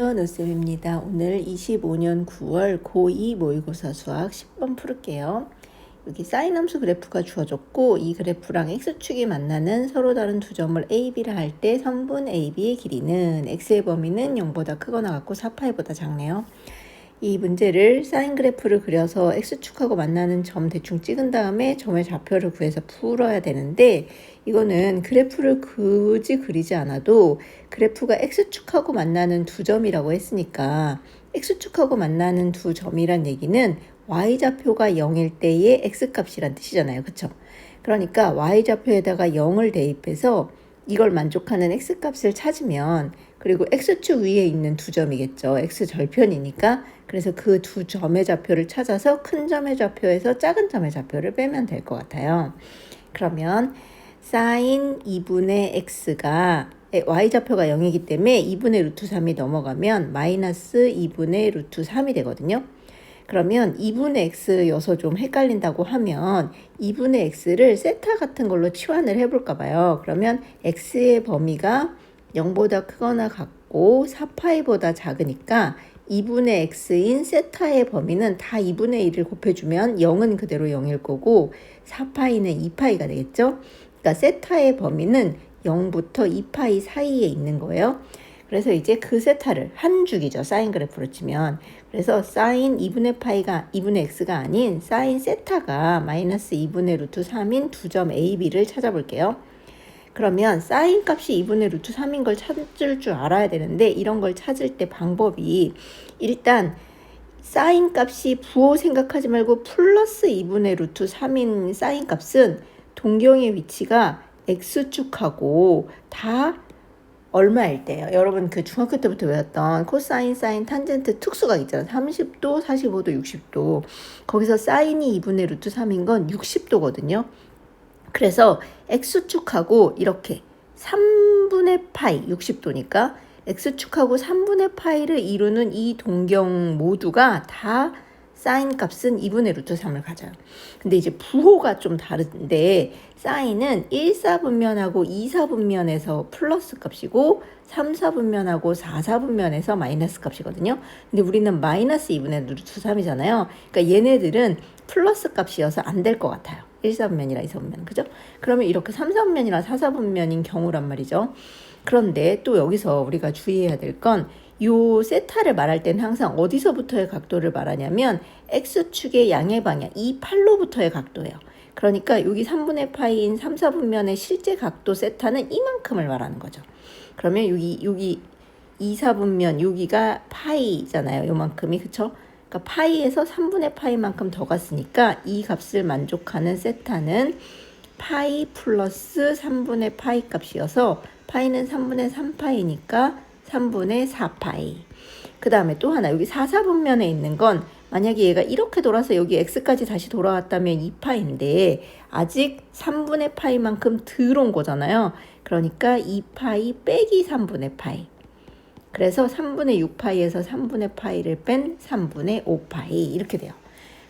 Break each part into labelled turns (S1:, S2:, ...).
S1: 안녕하세요. 노쌤입니다. 오늘 25년 9월 고2 모의고사 수학 10번 풀을게요. 여기 사인 함수 그래프가 주어졌고 이 그래프랑 x축이 만나는 서로 다른 두 점을 a, b라 할 때 선분 a, b의 길이는 x의 범위는 0보다 크거나 같고 4파이보다 작네요. 이 문제를 사인 그래프를 그려서 x축하고 만나는 점 대충 찍은 다음에 점의 좌표를 구해서 풀어야 되는데 이거는 그래프를 굳이 그리지 않아도 그래프가 x축하고 만나는 두 점이라고 했으니까 x축하고 만나는 두 점이란 얘기는 y좌표가 0일 때의 x값이란 뜻이잖아요. 그쵸? 그러니까 y좌표에다가 0을 대입해서 이걸 만족하는 x값을 찾으면 그리고 x축 위에 있는 두 점이겠죠. x절편이니까 그래서 그 두 점의 좌표를 찾아서 큰 점의 좌표에서 작은 점의 좌표를 빼면 될 것 같아요. 그러면 sin 2분의 x가 y좌표가 0이기 때문에 2분의 루트 3이 넘어가면 마이너스 2분의 루트 3이 되거든요. 그러면 2분의 x여서 좀 헷갈린다고 하면 2분의 x를 세타 같은 걸로 치환을 해볼까 봐요. 그러면 x의 범위가 0보다 크거나 같고 4파이보다 작으니까 2분의 x인 세타의 범위는 다 2분의 1을 곱해주면 0은 그대로 0일 거고 4파이는 2파이가 되겠죠. 그러니까 세타의 범위는 0부터 2파이 사이에 있는 거예요. 그래서 이제 그 세타를 한 줄기죠. 사인 그래프로 치면. 그래서 사인 2분의 파이가 2분의 x가 아닌 사인 세타가 마이너스 2분의 루트 3인 두 점 a, b를 찾아볼게요. 그러면 사인 값이 2분의 루트 3인 걸 찾을 줄 알아야 되는데 이런 걸 찾을 때 방법이 일단 사인 값이 부호 생각하지 말고 플러스 2분의 루트 3인 사인 값은 동경의 위치가 x축하고 다 얼마일 때예요? 여러분 그 중학교 때부터 외웠던 코사인, 사인, 탄젠트 특수각 있잖아요. 30도, 45도, 60도. 거기서 사인이 2분의 루트 3인 건 60도거든요. 그래서 x축하고 이렇게 3분의 파이 60도니까 x축하고 3분의 파이를 이루는 이 동경 모두가 다 사인 값은 2분의 루트 3을 가져요. 근데 이제 부호가 좀 다른데 사인은 1, 4분면하고 2, 4분면에서 플러스 값이고 3, 4분면하고 4, 4분면에서 마이너스 값이거든요. 근데 우리는 마이너스 2분의 루트 3이잖아요. 그러니까 얘네들은 플러스 값이어서 안 될 것 같아요. 1, 4분면이라 2, 4분면. 그죠? 그러면 이렇게 3, 4분면이나 4, 4분면인 경우란 말이죠. 그런데 또 여기서 우리가 주의해야 될 건 요 세타를 말할 때는 항상 어디서부터의 각도를 말하냐면 x축의 양의 방향, 이 팔로부터의 각도예요. 그러니까 여기 3분의 파이인 3, 4분면의 실제 각도 세타는 이만큼을 말하는 거죠. 그러면 여기 2, 4분면 여기가 파이잖아요. 요만큼이. 그쵸? 그러니까 파이에서 3분의 파이만큼 더 갔으니까 이 값을 만족하는 세타는 파이 플러스 3분의 파이 값이어서 파이는 3분의 3파이니까 3분의 4파이. 그 다음에 또 하나 여기 4, 4분면에 있는 건 만약에 얘가 이렇게 돌아서 여기 x까지 다시 돌아왔다면 2파인데 아직 3분의 파이만큼 들어온 거잖아요. 그러니까 2파이 빼기 3분의 파이. 그래서 3분의 6파이에서 3분의 파이를 뺀 3분의 5파이 이렇게 돼요.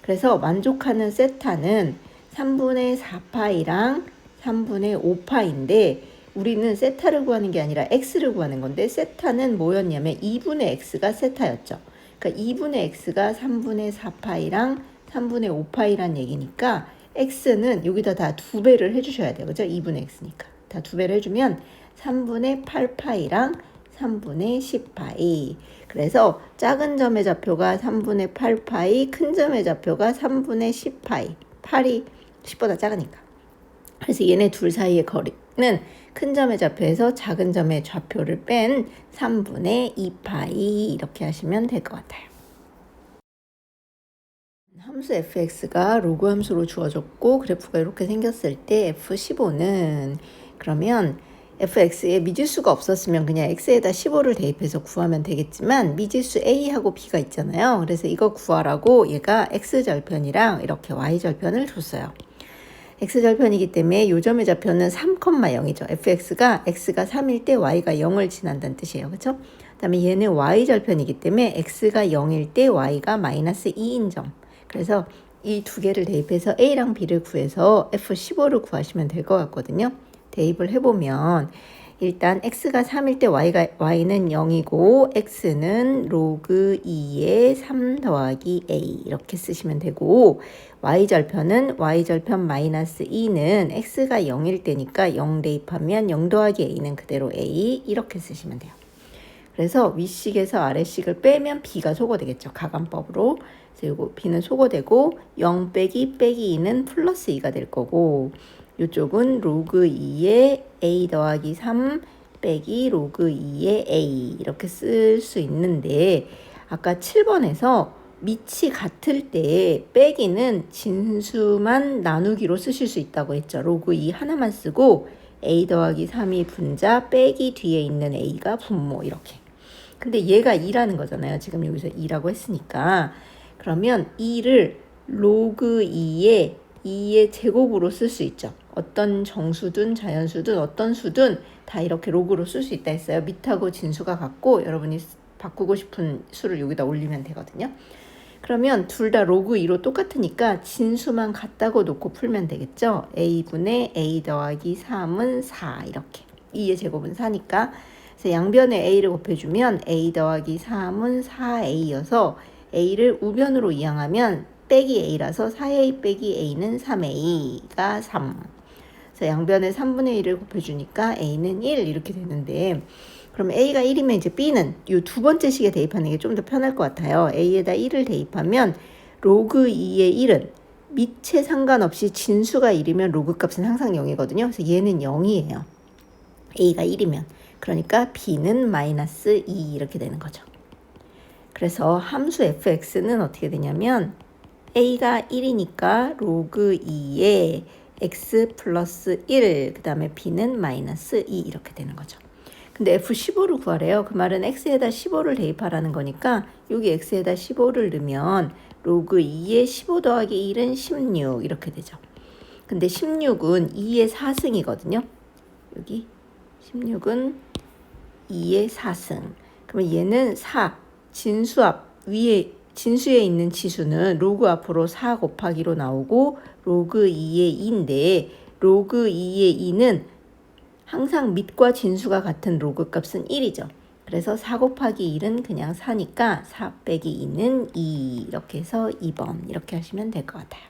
S1: 그래서 만족하는 세타는 3분의 4파이랑 3분의 5파인데 우리는 세타를 구하는 게 아니라 x를 구하는 건데 세타는 뭐였냐면 2분의 x가 세타였죠. 그러니까 2분의 x가 3분의 4파이랑 3분의 5파이란 얘기니까 x는 여기다 다 2배를 해주셔야 돼요. 그죠? 2분의 x니까. 다 2배를 해주면 3분의 8파이랑 3분의 10파이. 그래서 작은 점의 좌표가 3분의 8파이, 큰 점의 좌표가 3분의 10파이. 8이 10보다 작으니까. 그래서 얘네 둘 사이의 거리는 큰 점의 좌표에서 작은 점의 좌표를 뺀 3분의 2파이 이렇게 하시면 될 것 같아요. 함수 fx가 로그 함수로 주어졌고 그래프가 이렇게 생겼을 때 f15는 그러면 fx에 미지수가 없었으면 그냥 x에다 15를 대입해서 구하면 되겠지만 미지수 a하고 b가 있잖아요. 그래서 이거 구하라고 얘가 x절편이랑 이렇게 y절편을 줬어요. x절편이기 때문에 요점의 좌표는 3,0이죠. fx가 x가 3일 때 y가 0을 지난다는 뜻이에요. 그렇죠? 그 다음에 얘는 y절편이기 때문에 x가 0일 때 y가 마이너스 2인 점. 그래서 이 두 개를 대입해서 a랑 b를 구해서 f15를 구하시면 될 것 같거든요. 대입을 해보면 일단 x가 3일 때 y는 0이고 x는 로그 2의 3 더하기 a 이렇게 쓰시면 되고 y절편은 y절편 마이너스 2는 x가 0일 때니까 0 대입하면 0 더하기 a는 그대로 a 이렇게 쓰시면 돼요. 그래서 위식에서 아래식을 빼면 b가 소거되겠죠. 가간법으로. 그래서 이거 b는 소거되고 0 빼기 2는 플러스 2가 될 거고 이쪽은 로그 2의 a 더하기 3 빼기 로그 2의 a 이렇게 쓸 수 있는데 아까 7번에서 밑이 같을 때 빼기는 진수만 나누기로 쓰실 수 있다고 했죠. 로그 2 하나만 쓰고 a 더하기 3이 분자 빼기 뒤에 있는 a가 분모 이렇게. 근데 얘가 2라는 거잖아요. 지금 여기서 2라고 했으니까. 그러면 2를 로그 2의 제곱으로 쓸 수 있죠. 어떤 정수든 자연수든 어떤 수든 다 이렇게 로그로 쓸 수 있다 했어요. 밑하고 진수가 같고 여러분이 바꾸고 싶은 수를 여기다 올리면 되거든요. 그러면 둘 다 로그 2로 똑같으니까 진수만 같다고 놓고 풀면 되겠죠. a분의 a 더하기 3은 4 이렇게. 2의 제곱은 4니까. 그래서 양변에 a를 곱해주면 a 더하기 3은 4a여서 a를 우변으로 이항하면 빼기 a라서 4a 빼기 a는 3a가 3. 그래서 양변에 3분의 1을 곱해주니까 a는 1 이렇게 되는데 그럼 a가 1이면 이제 b는 이 두 번째 식에 대입하는 게 좀 더 편할 것 같아요. a에다 1을 대입하면 로그 2의 1은 밑에 상관없이 진수가 1이면 로그 값은 항상 0이거든요. 그래서 얘는 0이에요. a가 1이면. 그러니까 b는 마이너스 2 이렇게 되는 거죠. 그래서 함수 fx는 어떻게 되냐면 a가 1이니까 로그 2에 x 플러스 1, 그 다음에 b는 마이너스 2 이렇게 되는 거죠. 근데 f15를 구하래요. 그 말은 x에다 15를 대입하라는 거니까 여기 x에다 15를 넣으면 로그 2에 15 더하기 1은 16 이렇게 되죠. 근데 16은 2의 4승이거든요. 여기 16은 2의 4승. 그러면 얘는 4, 진수 앞 위에 진수에 있는 치수는 로그 앞으로 4 곱하기로 나오고 로그 2의 2인데 로그 2의 2는 항상 밑과 진수가 같은 로그 값은 1이죠. 그래서 4 곱하기 1은 그냥 4니까 4 빼기 2는 2 이렇게 해서 2번 이렇게 하시면 될 것 같아요.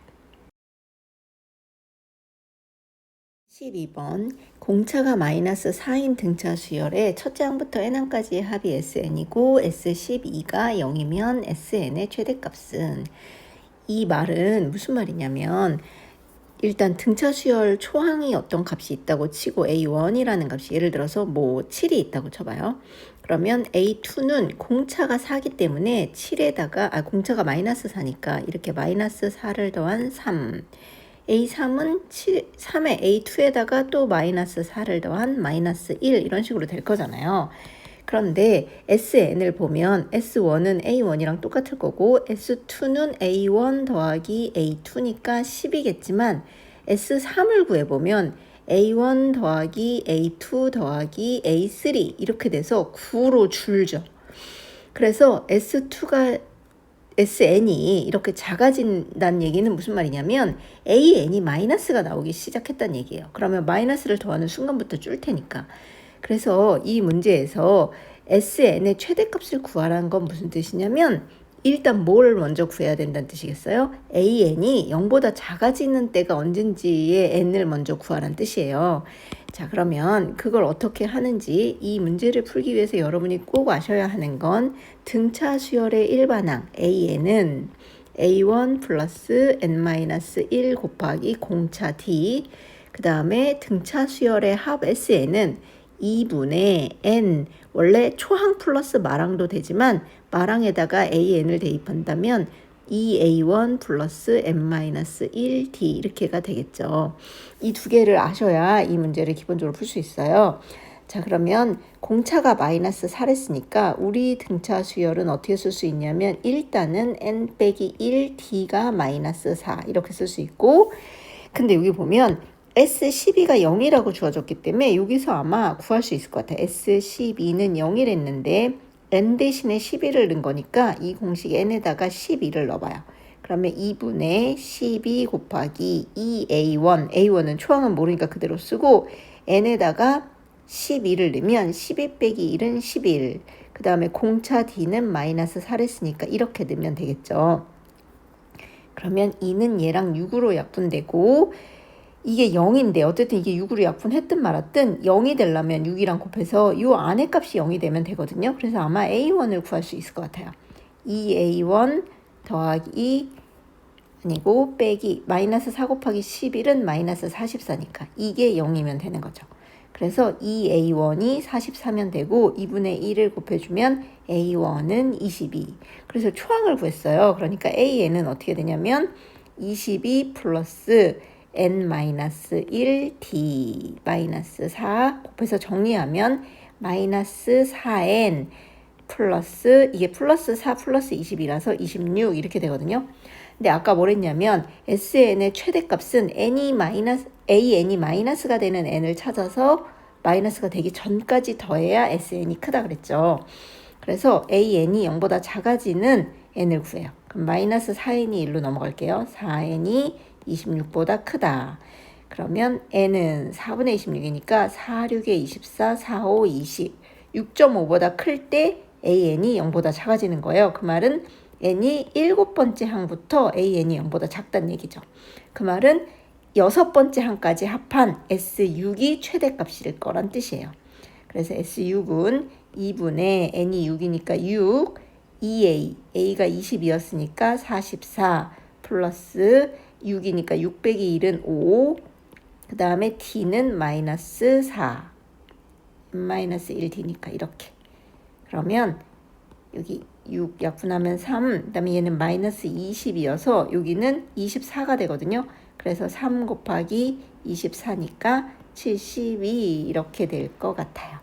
S1: 12번 공차가 마이너스 4인 등차 수열의 첫째 항부터 n항까지의 합이 sn이고 s12가 0이면 sn의 최대값은 이 말은 무슨 말이냐면 일단 등차 수열 초항이 어떤 값이 있다고 치고 a1이라는 값이 예를 들어서 뭐 7이 있다고 쳐봐요. 그러면 a2는 공차가 4기 때문에 7에다가 공차가 마이너스 4니까 이렇게 마이너스 4를 더한 3 A3은 3의 A2에다가 또 마이너스 4를 더한 마이너스 1 이런 식으로 될 거잖아요. 그런데 SN을 보면 S1은 A1이랑 똑같을 거고 S2는 A1 더하기 A2니까 10이겠지만 S3을 구해보면 A1 더하기 A2 더하기 A3 이렇게 돼서 9로 줄죠. 그래서 SN이 이렇게 작아진다는 얘기는 무슨 말이냐면 AN이 마이너스가 나오기 시작했다는 얘기예요. 그러면 마이너스를 더하는 순간부터 줄 테니까. 그래서 이 문제에서 SN의 최대값을 구하라는 건 무슨 뜻이냐면 일단 뭘 먼저 구해야 된다는 뜻이겠어요? AN이 0보다 작아지는 때가 언젠지의 N을 먼저 구하라는 뜻이에요. 자, 그러면 그걸 어떻게 하는지 이 문제를 풀기 위해서 여러분이 꼭 아셔야 하는 건 등차 수열의 일반항 AN은 A1 플러스 N-1 곱하기 공차 D 그 다음에 등차 수열의 합 SN은 2분의 N 원래 초항 플러스 마랑도 되지만 마랑에다가 AN을 대입한다면 2A1 플러스 N-1D 이렇게가 되겠죠. 이 두 개를 아셔야 이 문제를 기본적으로 풀 수 있어요. 자, 그러면 공차가 마이너스 4랬으니까 우리 등차 수열은 어떻게 쓸 수 있냐면 일단은 N 빼기 1 D가 마이너스 4 이렇게 쓸 수 있고 근데 여기 보면 S12가 0이라고 주어졌기 때문에 여기서 아마 구할 수 있을 것 같아요. S12는 0이랬는데 n 대신에 12를 넣은 거니까 이 공식 n에다가 12를 넣어봐요. 그러면 2분의 12 곱하기 2a1 a1은 초항은 모르니까 그대로 쓰고 n에다가 12를 넣으면 12 빼기 1은 11. 그 다음에 공차 D는 마이너스 4를 했으니까 이렇게 넣으면 되겠죠. 그러면 2는 얘랑 6으로 약분되고 이게 0인데 어쨌든 이게 6으로 약분했든 말았든 0이 되려면 6이랑 곱해서 이 안에 값이 0이 되면 되거든요. 그래서 아마 A1을 구할 수 있을 것 같아요. 2A1 더하기 아니고 빼기 마이너스 4 곱하기 11은 마이너스 44니까 이게 0이면 되는 거죠. 그래서 2A1이 44면 되고 2분의 1을 곱해주면 A1은 22. 그래서 초항을 구했어요. 그러니까 AN은 어떻게 되냐면 22 플러스 N-1 D 마이너스 4 곱해서 정리하면 마이너스 4N 플러스 이게 플러스 4 플러스 20이라서 26 이렇게 되거든요. 근데 아까 뭐랬냐면 SN의 최대값은 AN이 마이너스가 되는 N을 찾아서 마이너스가 되기 전까지 더해야 SN이 크다 그랬죠. 그래서 AN이 0보다 작아지는 N을 구해요. 그럼 마이너스 4N이 1로 넘어갈게요. 4N이 26보다 크다. 그러면 N은 4분의 26이니까 4, 6에 24, 4, 5, 20. 6.5보다 클 때 AN이 0보다 작아지는 거예요. 그 말은 N이 7번째 항부터 AN이 0보다 작다는 얘기죠. 그 말은 6번째 항까지 합한 S6이 최대값일 거란 뜻이에요. 그래서 S6은 2분의 N이 6이니까 6, 2A, A가 20이었으니까 44 플러스 6이니까 6 빼기 1은 5, 그 다음에 T는 마이너스 4, 마이너스 1D니까 이렇게. 그러면 여기 6 약분하면 3, 그 다음에 얘는 마이너스 20이어서 여기는 24가 되거든요. 그래서 3 곱하기 24니까 72 이렇게 될 것 같아요.